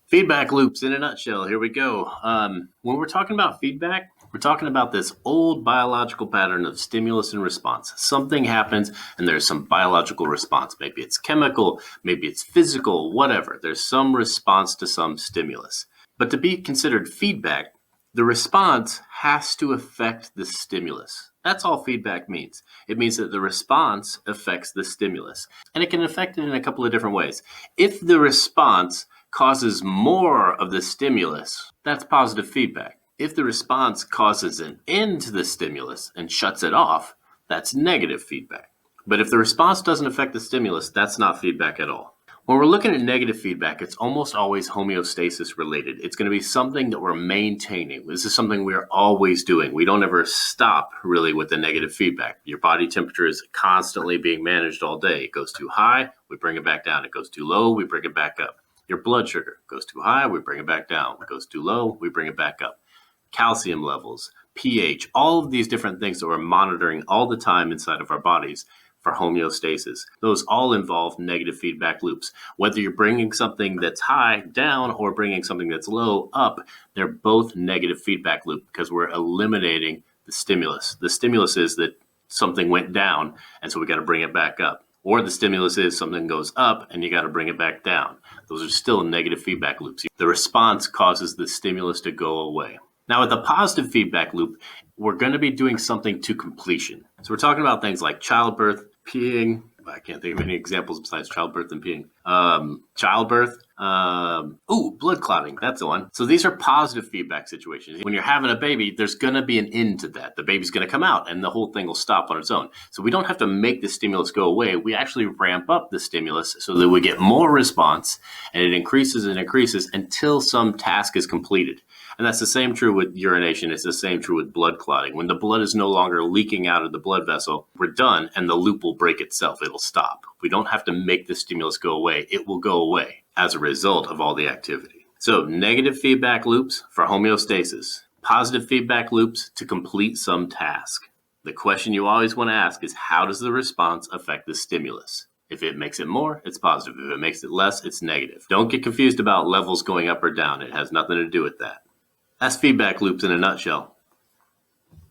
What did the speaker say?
Feedback loops in a nutshell. Here we go. When we're talking about feedback, we're talking about this old biological pattern of stimulus and response. Something happens and there's some biological response. Maybe it's chemical, maybe it's physical, whatever. There's some response to some stimulus. But to be considered feedback, the response has to affect the stimulus. That's all feedback means. It means that the response affects the stimulus. And it can affect it in a couple of different ways. If the response causes more of the stimulus, that's positive feedback. If the response causes an end to the stimulus and shuts it off, that's negative feedback. But if the response doesn't affect the stimulus, that's not feedback at all. When we're looking at negative feedback, it's almost always homeostasis related. It's going to be something that we're maintaining. This is something we're always doing. We don't ever stop really with the negative feedback. Your body temperature is constantly being managed all day. It goes too high, we bring it back down. It goes too low, we bring it back up. Your blood sugar goes too high, we bring it back down. It goes too low, we bring it back up. Calcium levels, pH, all of these different things that we're monitoring all the time inside of our bodies for homeostasis. Those all involve negative feedback loops. Whether you're bringing something that's high down or bringing something that's low up, they're both negative feedback loop because we're eliminating the stimulus. The stimulus is that something went down, and so we got to bring it back up. Or the stimulus is something goes up and you got to bring it back down. Those are still negative feedback loops. The response causes the stimulus to go away. Now, with a positive feedback loop, we're going to be doing something to completion. So we're talking about things like childbirth, peeing. I can't think of any examples besides childbirth and peeing. Childbirth. Blood clotting. That's the one. So these are positive feedback situations. When you're having a baby, there's going to be an end to that. The baby's going to come out and the whole thing will stop on its own. So we don't have to make the stimulus go away. We actually ramp up the stimulus so that we get more response, and it increases and increases until some task is completed. And that's the same true with urination. It's the same true with blood clotting. When the blood is no longer leaking out of the blood vessel, we're done and the loop will break itself. It'll stop. We don't have to make the stimulus go away. It will go away as a result of all the activity. So negative feedback loops for homeostasis, positive feedback loops to complete some task. The question you always want to ask is, how does the response affect the stimulus? If it makes it more, it's positive. If it makes it less, it's negative. Don't get confused about levels going up or down. It has nothing to do with that. That's feedback loops in a nutshell.